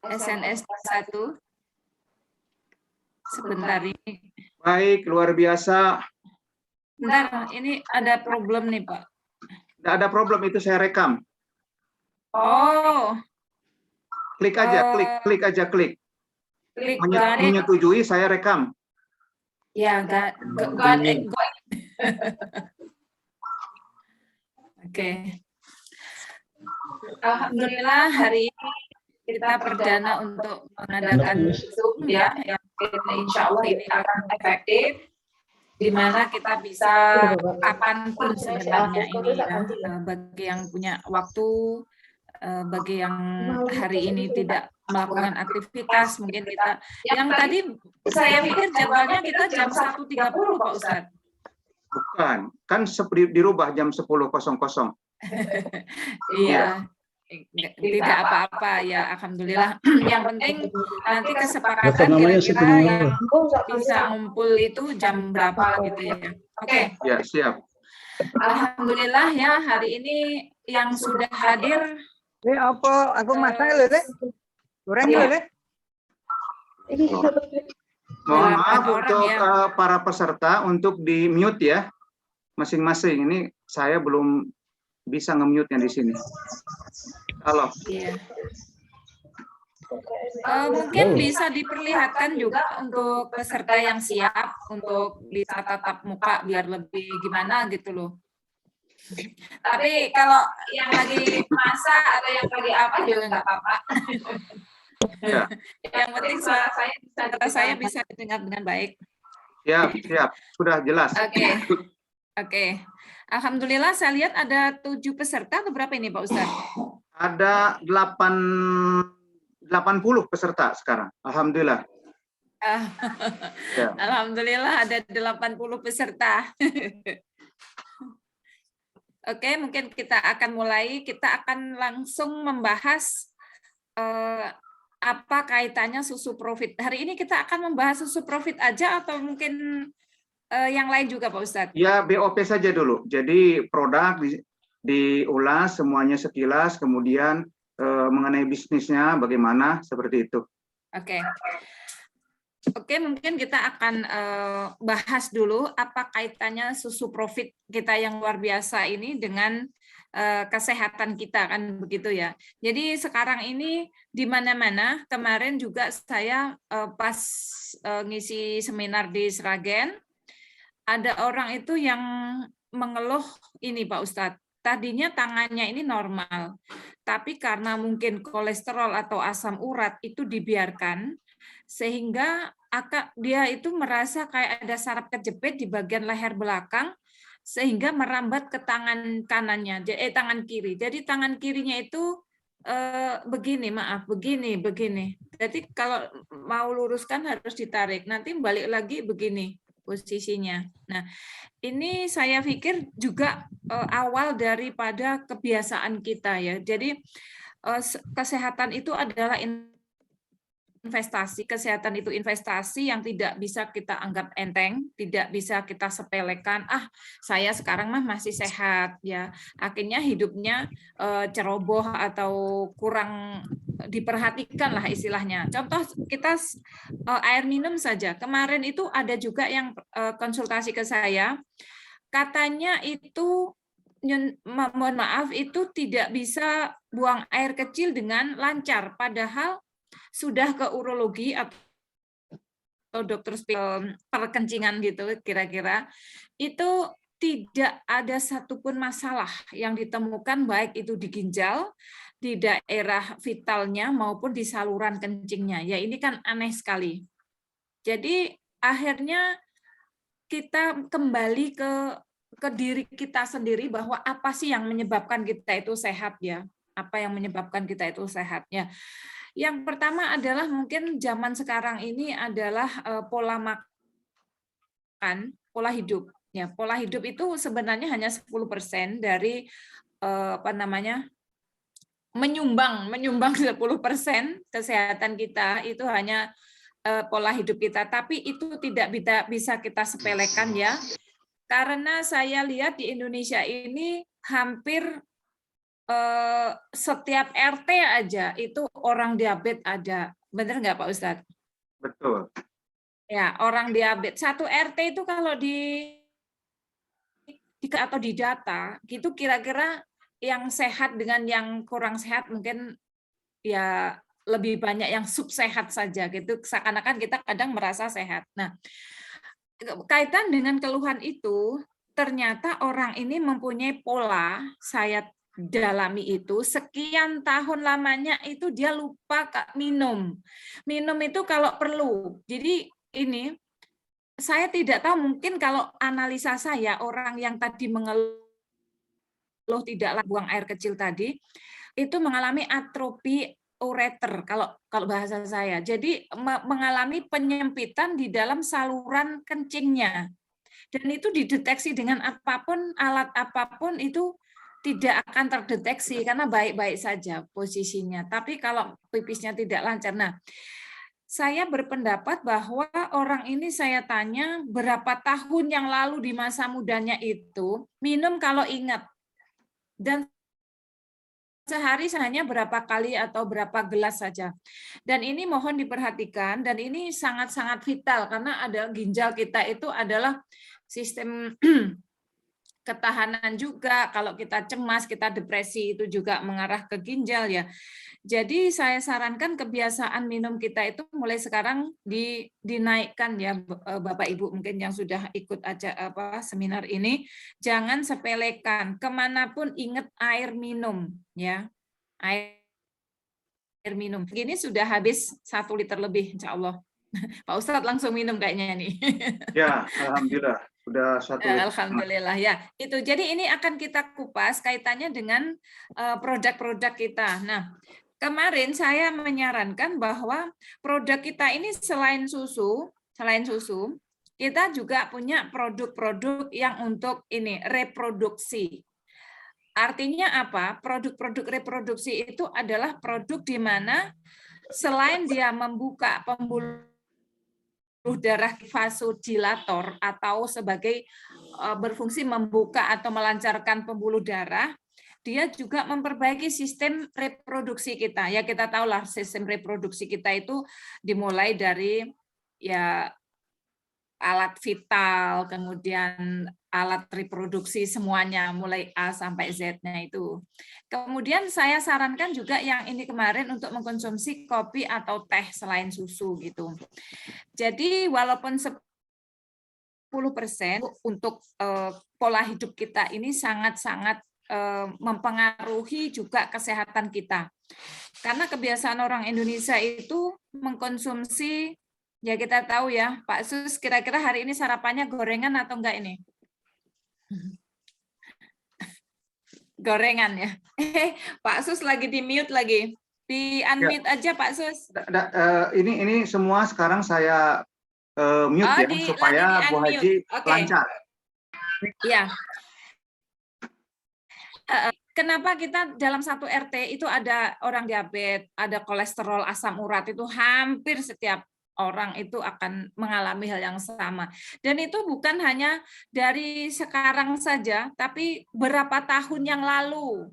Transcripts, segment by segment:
SNS 1. Sebentar ini. Baik, luar biasa. Bentar, ini ada problem nih, Pak. Tidak ada problem, itu saya rekam. Oh. Klik aja, klik aja. Klik, got it. Menyetujui, saya rekam. Ya, got it. Oke. Alhamdulillah hari ini kita perdana untuk mengadakan Zoom ya, yang insya Allah ini akan efektif, di mana kita bisa kapanpun sebenarnya ini ya, bagi yang punya waktu, bagi yang hari ini tidak melakukan aktivitas, mungkin kita, yang tadi saya pikir jadwalnya kita jam 1.30 Pak Ustadz. Bukan, kan dirubah jam 10.00. Iya, tidak apa-apa ya, alhamdulillah. Yang penting nanti kesepakatan kira-kira yang bisa ngumpul itu jam berapa gitu ya. Oke. Ya, siap. Alhamdulillah ya, hari ini yang sudah hadir. Ini apa? Aku masak loh, Dek. Goreng loh, Dek. Mohon maaf untuk para peserta untuk di-mute ya, masing-masing. Ini saya belum bisa nge-mute-nya di sini. Halo. Iya. Mungkin bisa diperlihatkan juga untuk peserta yang siap untuk bisa tatap muka biar lebih gimana gitu loh. Tapi kalau yang lagi masak atau yang lagi apa juga nggak apa-apa. Ya. Yang penting suara saya bisa didengar dengan baik. Siap. Sudah jelas. Oke. Alhamdulillah saya lihat ada 7 peserta atau berapa ini Pak Ustadz? Ada 80 peserta sekarang. Alhamdulillah. Ya. Alhamdulillah ada 80 peserta. Oke, mungkin kita akan mulai. Kita akan langsung membahas apa kaitannya susu profit. Hari ini kita akan membahas susu profit aja atau mungkin yang lain juga Pak Ustadz? Ya, BOP saja dulu. Jadi produk diulas semuanya sekilas, kemudian mengenai bisnisnya bagaimana, seperti itu. Oke, mungkin kita akan bahas dulu apa kaitannya susu profit kita yang luar biasa ini dengan kesehatan kita, kan begitu ya. Jadi sekarang ini di mana-mana, kemarin juga saya pas ngisi seminar di Sragen, ada orang itu yang mengeluh ini Pak Ustadz, tadinya tangannya ini normal, tapi karena mungkin kolesterol atau asam urat itu dibiarkan, sehingga dia itu merasa kayak ada saraf kejepit di bagian leher belakang, sehingga merambat ke tangan kanannya, tangan kiri. Jadi tangan kirinya itu begini. Jadi kalau mau luruskan harus ditarik, nanti balik lagi begini posisinya. Nah, ini saya pikir juga awal daripada kebiasaan kita ya. Jadi kesehatan itu adalah investasi, kesehatan itu investasi yang tidak bisa kita anggap enteng, tidak bisa kita sepelekan. Saya sekarang masih sehat ya. Akhirnya hidupnya ceroboh atau kurang diperhatikan lah istilahnya. Contoh kita air minum saja. Kemarin itu ada juga yang konsultasi ke saya, katanya itu mohon maaf itu tidak bisa buang air kecil dengan lancar, padahal sudah ke urologi atau dokter perkencingan gitu kira-kira, itu tidak ada satupun masalah yang ditemukan baik itu di ginjal, di daerah vitalnya maupun di saluran kencingnya. Ya ini kan aneh sekali. Jadi akhirnya kita kembali ke diri kita sendiri bahwa apa sih yang menyebabkan kita itu sehat ya? Apa yang menyebabkan kita itu sehat ya? Yang pertama adalah mungkin zaman sekarang ini adalah pola makan, pola hidup. Ya, pola hidup itu sebenarnya hanya 10% dari menyumbang 10% kesehatan kita, itu hanya pola hidup kita. Tapi itu tidak bisa kita sepelekan ya. Karena saya lihat di Indonesia ini hampir setiap RT aja itu orang diabetes ada. Benar nggak Pak Ustadz? Betul. Ya, orang diabetes. Satu RT itu kalau atau di data, gitu kira-kira yang sehat dengan yang kurang sehat mungkin ya lebih banyak yang subsehat saja gitu. Seakan-akan kita kadang merasa sehat. Nah, kaitan dengan keluhan itu, ternyata orang ini mempunyai pola, saya dalami itu, sekian tahun lamanya itu dia lupa minum. Minum itu kalau perlu. Jadi ini, saya tidak tahu mungkin kalau analisa saya, orang yang tadi mengeluh tidak buang air kecil tadi, itu mengalami atrofi ureter kalau bahasa saya. Jadi mengalami penyempitan di dalam saluran kencingnya. Dan itu dideteksi dengan apapun, alat apapun itu tidak akan terdeteksi karena baik-baik saja posisinya. Tapi kalau pipisnya tidak lancar. Nah, saya berpendapat bahwa orang ini saya tanya berapa tahun yang lalu di masa mudanya itu minum kalau ingat. Dan sehari hanya berapa kali atau berapa gelas saja. Dan ini mohon diperhatikan, dan ini sangat-sangat vital, karena ada ginjal kita itu adalah sistem ketahanan juga. Kalau kita cemas, kita depresi, itu juga mengarah ke ginjal ya. Jadi saya sarankan kebiasaan minum kita itu mulai sekarang dinaikkan ya Bapak Ibu mungkin yang sudah ikut aja seminar ini, jangan sepelekan, kemanapun ingat air minum ya, air minum. Ini sudah habis 1 liter lebih insya Allah. Pak Ustadz langsung minum kayaknya nih. Ya, alhamdulillah sudah 1 liter. Alhamdulillah ya. Itu jadi ini akan kita kupas kaitannya dengan produk-produk kita. Nah, kemarin saya menyarankan bahwa produk kita ini selain susu, kita juga punya produk-produk yang untuk ini reproduksi. Artinya apa? Produk-produk reproduksi itu adalah produk di mana selain dia membuka pembuluh darah vasodilator atau sebagai berfungsi membuka atau melancarkan pembuluh darah, dia juga memperbaiki sistem reproduksi kita. Ya kita tahulah sistem reproduksi kita itu dimulai dari ya alat vital, kemudian alat reproduksi semuanya, mulai A sampai Z-nya itu. Kemudian saya sarankan juga yang ini kemarin untuk mengkonsumsi kopi atau teh selain susu gitu. Jadi walaupun 10% untuk pola hidup kita ini sangat-sangat mempengaruhi juga kesehatan kita. Karena kebiasaan orang Indonesia itu mengkonsumsi, ya kita tahu ya, Pak Sus, kira-kira hari ini sarapannya gorengan atau enggak ini? Gorengan ya. Pak Sus lagi di mute lagi. Di unmute aja Pak Sus. Ini semua sekarang saya mute ya supaya Bu Haji lancar. Ya. Kenapa kita dalam satu RT itu ada orang diabetes, ada kolesterol, asam urat, itu hampir setiap orang itu akan mengalami hal yang sama. Dan itu bukan hanya dari sekarang saja, tapi berapa tahun yang lalu.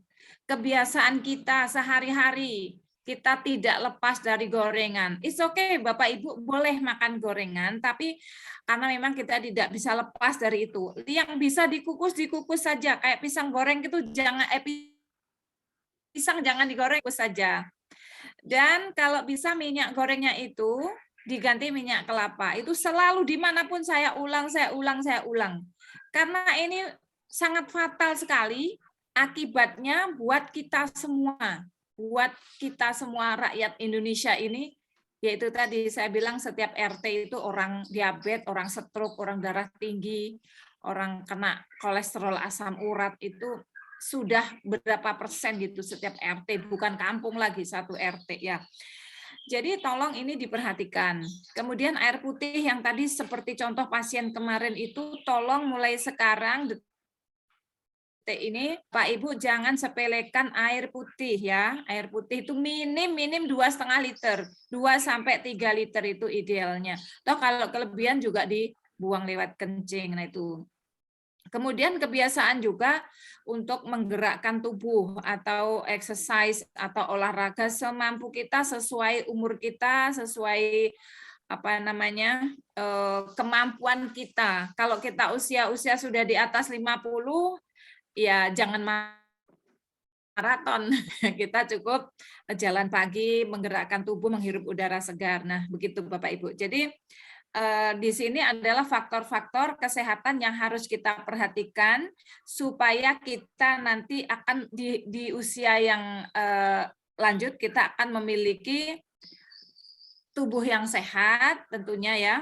Kebiasaan kita sehari-hari, kita tidak lepas dari gorengan. It's okay, Bapak Ibu boleh makan gorengan, tapi karena memang kita tidak bisa lepas dari itu. Yang bisa dikukus saja, kayak pisang goreng itu jangan pisang jangan digoreng saja. Dan kalau bisa minyak gorengnya itu diganti minyak kelapa. Itu selalu dimanapun saya ulang. Karena ini sangat fatal sekali akibatnya buat kita semua. Buat kita semua rakyat Indonesia ini, yaitu tadi saya bilang setiap RT itu orang diabetes, orang stroke, orang darah tinggi, orang kena kolesterol asam urat itu sudah berapa persen gitu setiap RT, bukan kampung lagi satu RT ya. Jadi tolong ini diperhatikan. Kemudian air putih yang tadi seperti contoh pasien kemarin itu tolong mulai sekarang ini Pak Ibu jangan sepelekan air putih ya. Air putih itu minim 2,5 liter. 2 sampai 3 liter itu idealnya. Toh kalau kelebihan juga dibuang lewat kencing. Nah itu. Kemudian kebiasaan juga untuk menggerakkan tubuh atau exercise atau olahraga semampu kita sesuai umur kita, sesuai kemampuan kita. Kalau kita usia sudah di atas 50, ya jangan maraton. Kita cukup jalan pagi, menggerakkan tubuh, menghirup udara segar. Nah, begitu Bapak Ibu. Jadi di sini adalah faktor-faktor kesehatan yang harus kita perhatikan supaya kita nanti akan di usia yang lanjut kita akan memiliki tubuh yang sehat tentunya ya.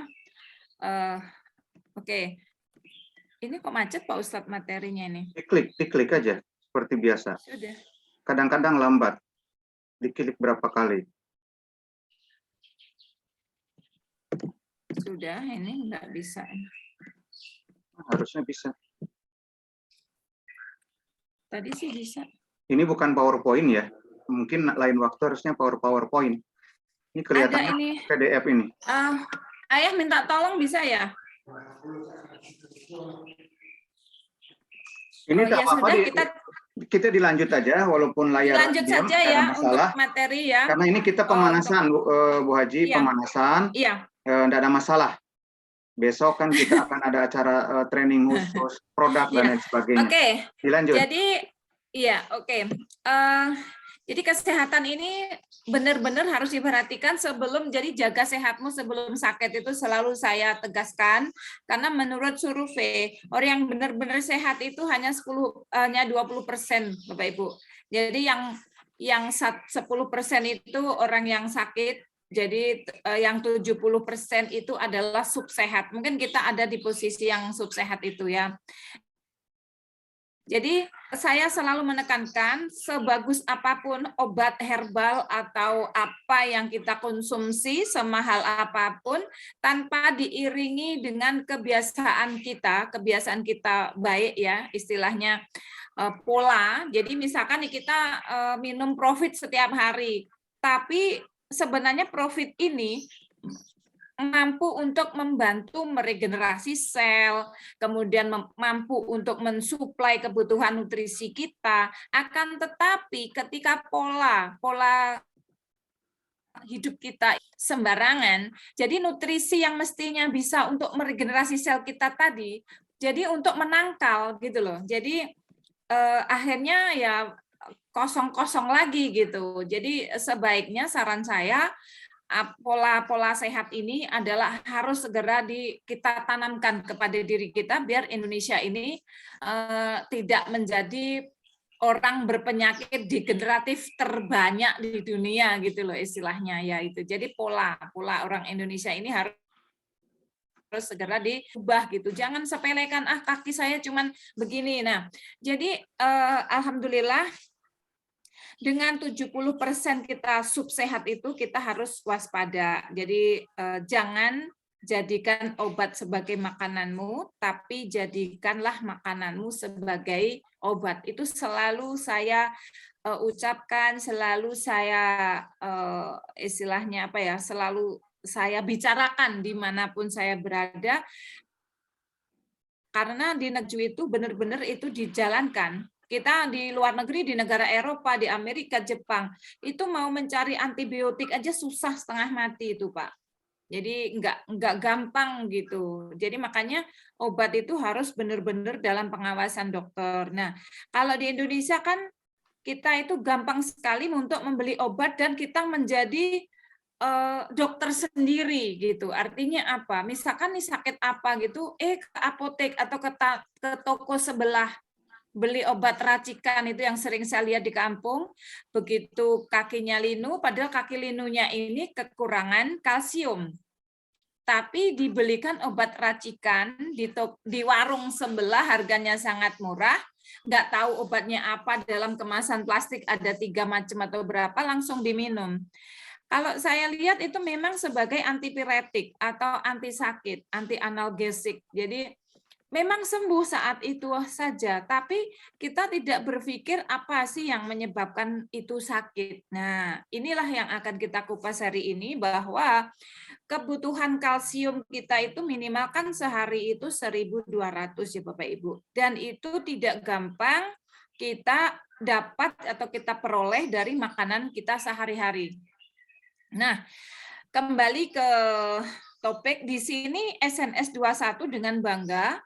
Oke. Ini kok macet Pak Ustadz materinya ini? Diklik aja seperti biasa. Sudah. Kadang-kadang lambat. Diklik berapa kali? Sudah, ini nggak bisa. Harusnya bisa. Tadi sih bisa. Ini bukan PowerPoint ya. Mungkin lain waktu harusnya PowerPoint. Ini kelihatannya ini. PDF ini. Ayah minta tolong bisa ya? Ini tak ya apa-apa. sudah, kita dilanjut aja walaupun layar dilanjut diam, saja ya masalah. untuk materi ya. Karena ini kita pemanasan, Bu Haji, iya. pemanasan. Iya. Tidak ada masalah. Besok kan kita akan ada acara training khusus produk dan lain sebagainya. Oke. Dilanjut. Jadi, iya, oke. Jadi kesehatan ini benar-benar harus diperhatikan sebelum, jadi jaga sehatmu sebelum sakit itu selalu saya tegaskan, karena menurut survei orang yang benar-benar sehat itu hanya 20% Bapak Ibu. Jadi yang 10% itu orang yang sakit. Jadi yang 70% itu adalah subsehat. Mungkin kita ada di posisi yang subsehat itu ya. Jadi saya selalu menekankan sebagus apapun obat herbal atau apa yang kita konsumsi, semahal apapun, tanpa diiringi dengan kebiasaan kita baik ya, istilahnya pola. Jadi misalkan kita minum Profit setiap hari, tapi sebenarnya Profit ini mampu untuk membantu meregenerasi sel, kemudian mampu untuk mensuplai kebutuhan nutrisi kita. Akan tetapi ketika pola hidup kita sembarangan, jadi nutrisi yang mestinya bisa untuk meregenerasi sel kita tadi, jadi untuk menangkal gitu loh. Jadi akhirnya ya kosong-kosong lagi gitu. Jadi sebaiknya saran saya pola sehat ini adalah harus segera kita tanamkan kepada diri kita biar Indonesia ini tidak menjadi orang berpenyakit degeneratif terbanyak di dunia gitu loh istilahnya ya itu. Jadi pola orang Indonesia ini harus segera diubah gitu. Jangan sepelekan kaki saya cuman begini. Nah, jadi alhamdulillah dengan 70% kita subsehat itu kita harus waspada. Jadi jangan jadikan obat sebagai makananmu, tapi jadikanlah makananmu sebagai obat. Itu selalu saya ucapkan, selalu saya istilahnya selalu saya bicarakan dimanapun saya berada, karena di negeri itu benar-benar itu dijalankan. Kita di luar negeri, di negara Eropa, di Amerika, Jepang, itu mau mencari antibiotik aja susah setengah mati itu, Pak. Jadi nggak gampang gitu. Jadi makanya obat itu harus benar-benar dalam pengawasan dokter. Nah, kalau di Indonesia kan kita itu gampang sekali untuk membeli obat dan kita menjadi dokter sendiri gitu. Artinya apa? Misalkan nih sakit apa gitu, ke apotek atau ke toko sebelah beli obat racikan itu yang sering saya lihat di kampung, begitu kakinya linu, padahal kaki linunya ini kekurangan kalsium. Tapi dibelikan obat racikan di warung sebelah, harganya sangat murah, nggak tahu obatnya apa, dalam kemasan plastik ada 3 macam atau berapa, langsung diminum. Kalau saya lihat itu memang sebagai antipiretik atau anti sakit, anti analgesik. Jadi memang sembuh saat itu saja, tapi kita tidak berpikir apa sih yang menyebabkan itu sakit. Nah, inilah yang akan kita kupas hari ini, bahwa kebutuhan kalsium kita itu minimal kan sehari itu 1.200 ya Bapak Ibu. Dan itu tidak gampang kita dapat atau kita peroleh dari makanan kita sehari-hari. Nah, kembali ke topik di sini, SNS 21 dengan bangga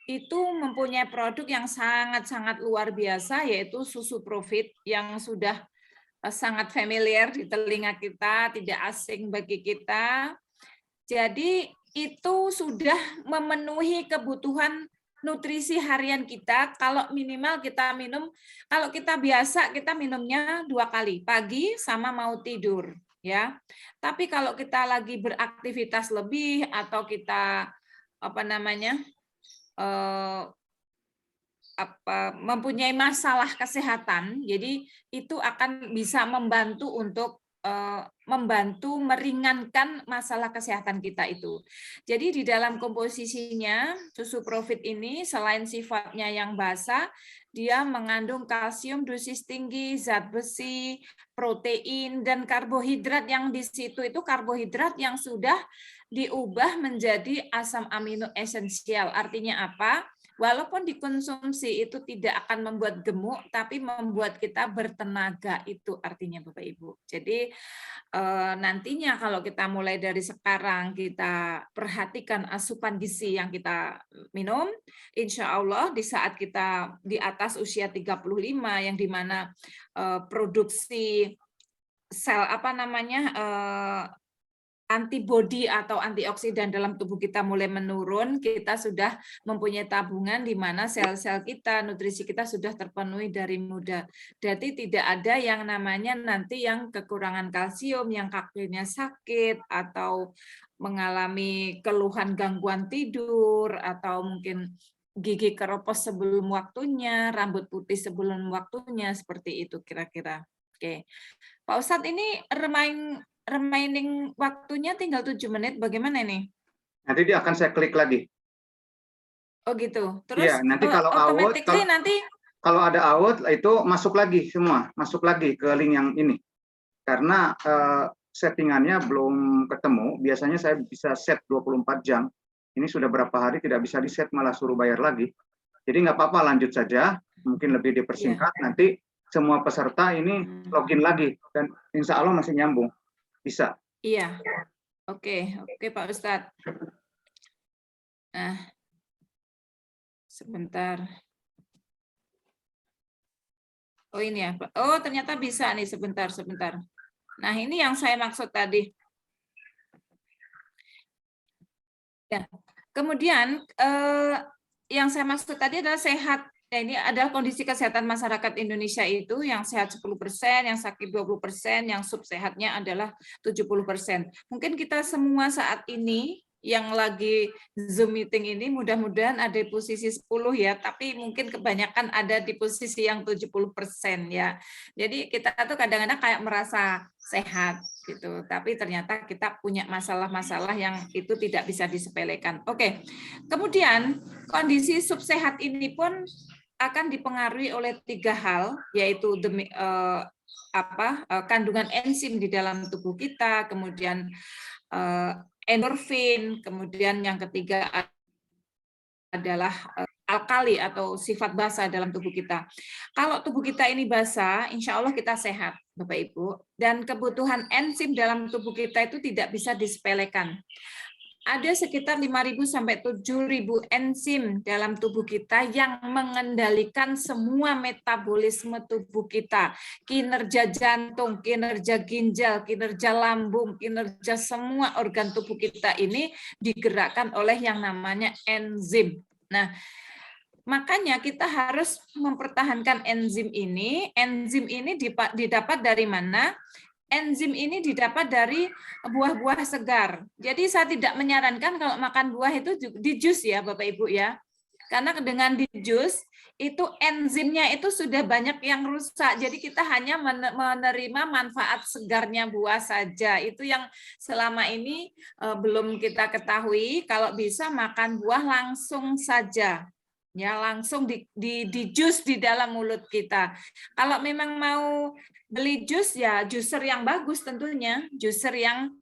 itu mempunyai produk yang sangat-sangat luar biasa, yaitu susu Profit yang sudah sangat familiar di telinga kita, tidak asing bagi kita. Jadi itu sudah memenuhi kebutuhan nutrisi harian kita. Kalau minimal kita minum, kalau kita biasa kita minumnya 2 kali, pagi sama mau tidur, ya. Tapi kalau kita lagi beraktivitas lebih atau kita mempunyai masalah kesehatan, jadi itu akan bisa membantu untuk meringankan masalah kesehatan kita itu. Jadi di dalam komposisinya susu Profit ini selain sifatnya yang basah, dia mengandung kalsium dosis tinggi, zat besi, protein, dan karbohidrat yang di situ itu karbohidrat yang sudah diubah menjadi asam amino esensial. Artinya apa? Walaupun dikonsumsi itu tidak akan membuat gemuk, tapi membuat kita bertenaga, itu artinya Bapak Ibu. Jadi nantinya kalau kita mulai dari sekarang kita perhatikan asupan gizi yang kita minum, insya Allah di saat kita di atas usia 35 yang dimana produksi sel antibodi atau antioksidan dalam tubuh kita mulai menurun, kita sudah mempunyai tabungan di mana sel-sel kita, nutrisi kita sudah terpenuhi dari muda. Jadi tidak ada yang namanya nanti yang kekurangan kalsium, yang kakinya sakit, atau mengalami keluhan gangguan tidur, atau mungkin gigi keropos sebelum waktunya, rambut putih sebelum waktunya, seperti itu kira-kira. Oke, Pak Ustadz, ini remaining waktunya tinggal 7 menit, bagaimana nih? Nanti dia akan saya klik lagi. Oh gitu. Terus ya, nanti kalau kalau ada out itu masuk lagi semua, masuk lagi ke link yang ini. Karena settingannya belum ketemu, biasanya saya bisa set 24 jam. Ini sudah berapa hari tidak bisa di set, malah suruh bayar lagi. Jadi nggak apa-apa, lanjut saja, mungkin lebih dipersingkat, nanti semua peserta ini login lagi, dan insya Allah masih nyambung. Bisa. Iya. Oke, Pak Ustadz. Nah, sebentar. Oh ini ya, Pak. Oh ternyata bisa nih, sebentar. Nah ini yang saya maksud tadi. Ya. Kemudian yang saya maksud tadi adalah sehat. Ya, ini adalah kondisi kesehatan masyarakat Indonesia itu yang sehat 10%, yang sakit 20%, yang subsehatnya adalah 70%. Mungkin kita semua saat ini yang lagi Zoom meeting ini mudah-mudahan ada di posisi 10 ya, tapi mungkin kebanyakan ada di posisi yang 70% ya. Jadi kita tuh kadang-kadang kayak merasa sehat gitu, tapi ternyata kita punya masalah-masalah yang itu tidak bisa disepelekan. Oke. Kemudian kondisi subsehat ini pun akan dipengaruhi oleh 3 hal, yaitu kandungan enzim di dalam tubuh kita, kemudian endorfin, kemudian yang ketiga adalah alkali atau sifat basa dalam tubuh kita. Kalau tubuh kita ini basa, insya Allah kita sehat, Bapak Ibu. Dan kebutuhan enzim dalam tubuh kita itu tidak bisa disepelekan. Ada sekitar 5.000 sampai 7.000 enzim dalam tubuh kita yang mengendalikan semua metabolisme tubuh kita, kinerja jantung, kinerja ginjal, kinerja lambung, kinerja semua organ tubuh kita ini digerakkan oleh yang namanya enzim. Nah, makanya kita harus mempertahankan enzim ini. Enzim ini didapat dari mana? Enzim ini didapat dari buah-buah segar. Jadi saya tidak menyarankan kalau makan buah itu di jus ya Bapak Ibu ya. Karena dengan di jus itu enzimnya itu sudah banyak yang rusak. Jadi kita hanya menerima manfaat segarnya buah saja. Itu yang selama ini belum kita ketahui. Kalau bisa makan buah langsung saja. Ya, langsung di jus di dalam mulut kita. Kalau memang mau beli jus ya juicer yang bagus tentunya, juicer yang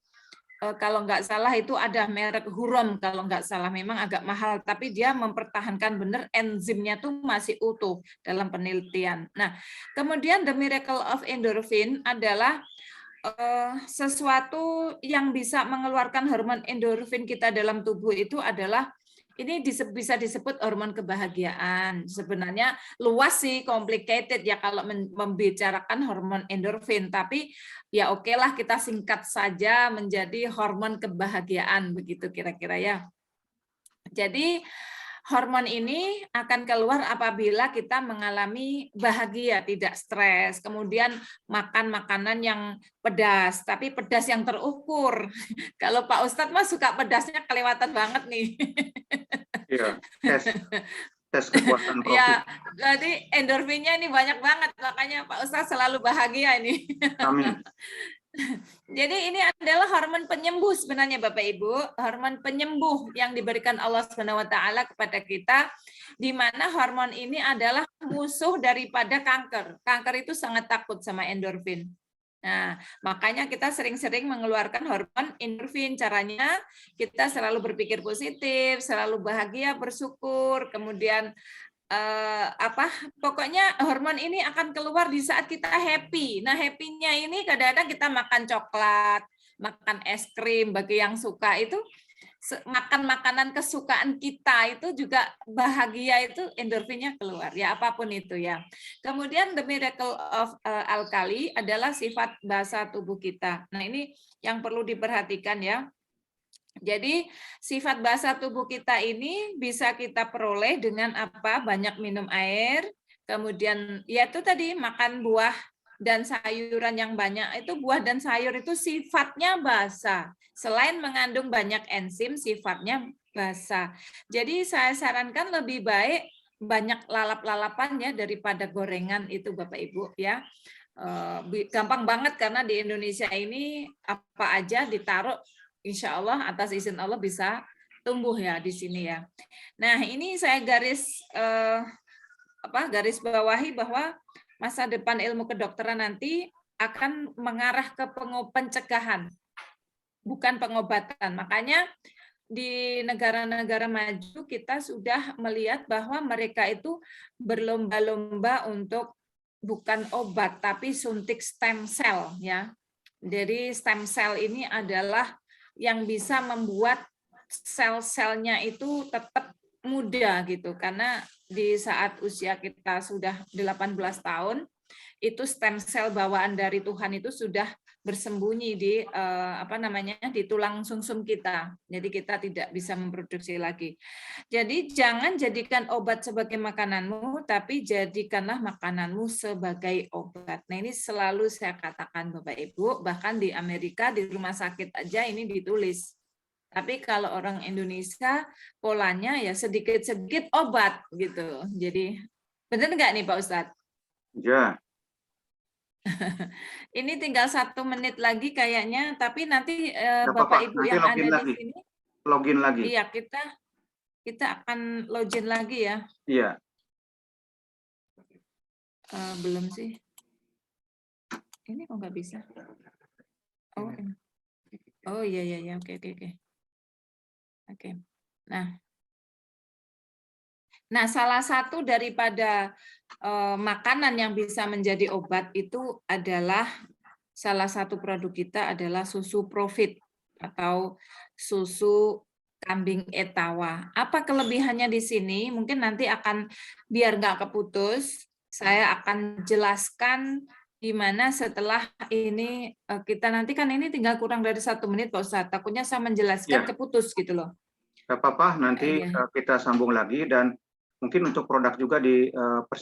kalau nggak salah itu ada merek Hurom, kalau nggak salah memang agak mahal, tapi dia mempertahankan benar enzimnya tuh masih utuh dalam penelitian. Nah, kemudian The Miracle of Endorphin adalah sesuatu yang bisa mengeluarkan hormon endorfin kita dalam tubuh itu adalah ini bisa disebut hormon kebahagiaan. Sebenarnya luas sih, complicated ya kalau membicarakan hormon endorfin. Tapi ya oke lah kita singkat saja menjadi hormon kebahagiaan begitu kira-kira ya. Jadi hormon ini akan keluar apabila kita mengalami bahagia, tidak stres. Kemudian makan makanan yang pedas, tapi pedas yang terukur. Kalau Pak Ustadz mah suka pedasnya kelewatan banget nih. Iya, tes kepuasan profit. Ya, jadi endorfinnya ini banyak banget, makanya Pak Ustadz selalu bahagia ini. Amin. Jadi ini adalah hormon penyembuh sebenarnya Bapak Ibu, hormon penyembuh yang diberikan Allah SWT kepada kita, di mana hormon ini adalah musuh daripada kanker. Kanker itu sangat takut sama endorfin. Nah, makanya kita sering-sering mengeluarkan hormon endorfin. Caranya kita selalu berpikir positif, selalu bahagia, bersyukur, kemudian pokoknya hormon ini akan keluar di saat kita happy. Nah, happy-nya ini kadang-kadang kita makan coklat, makan es krim, bagi yang suka itu makan makanan kesukaan kita itu juga bahagia, itu endorfinnya keluar ya, apapun itu ya. Kemudian the miracle of alkali adalah sifat basa tubuh kita. Nah, ini yang perlu diperhatikan ya. Jadi sifat basa tubuh kita ini bisa kita peroleh dengan apa? Banyak minum air, kemudian ya itu tadi makan buah dan sayuran yang banyak. Itu buah dan sayur itu sifatnya basa. Selain mengandung banyak enzim, sifatnya basa. Jadi saya sarankan lebih baik banyak lalap-lalapan ya daripada gorengan itu Bapak Ibu ya. Gampang banget karena di Indonesia ini apa aja ditaruh, insya Allah atas izin Allah bisa tumbuh ya di sini ya. Nah, ini saya garis bawahi bahwa masa depan ilmu kedokteran nanti akan mengarah ke pencegahan, bukan pengobatan. Makanya di negara-negara maju kita sudah melihat bahwa mereka itu berlomba-lomba untuk bukan obat tapi suntik stem cell ya. Jadi stem cell ini adalah yang bisa membuat sel-selnya itu tetap muda gitu, karena di saat usia kita sudah 18 tahun itu stem cell bawaan dari Tuhan itu sudah bersembunyi di di tulang sumsum kita. Jadi kita tidak bisa memproduksi lagi. Jadi jangan jadikan obat sebagai makananmu, tapi jadikanlah makananmu sebagai obat. Nah, ini selalu saya katakan Bapak Ibu, bahkan di Amerika di rumah sakit aja ini ditulis. Tapi kalau orang Indonesia polanya ya sedikit-sedikit obat gitu. Jadi benar nggak nih Pak Ustadz? Ya. Ini tinggal 1 menit lagi kayaknya, tapi nanti Bapak Ibu yang ada di sini login lagi. Iya, kita akan login lagi ya. Iya. Belum sih. Ini kok nggak bisa? Oh iya, oke. Oke. Nah, salah satu daripada makanan yang bisa menjadi obat itu adalah salah satu produk kita adalah susu Profit atau susu kambing etawa. Apa kelebihannya di sini? Mungkin nanti akan, biar nggak keputus, saya akan jelaskan gimana setelah ini kita nanti kan ini tinggal kurang dari 1 menit Pak Ustadz. Takutnya saya menjelaskan keputus gitu loh. Nggak apa-apa, nanti kita sambung lagi, dan mungkin untuk produk juga di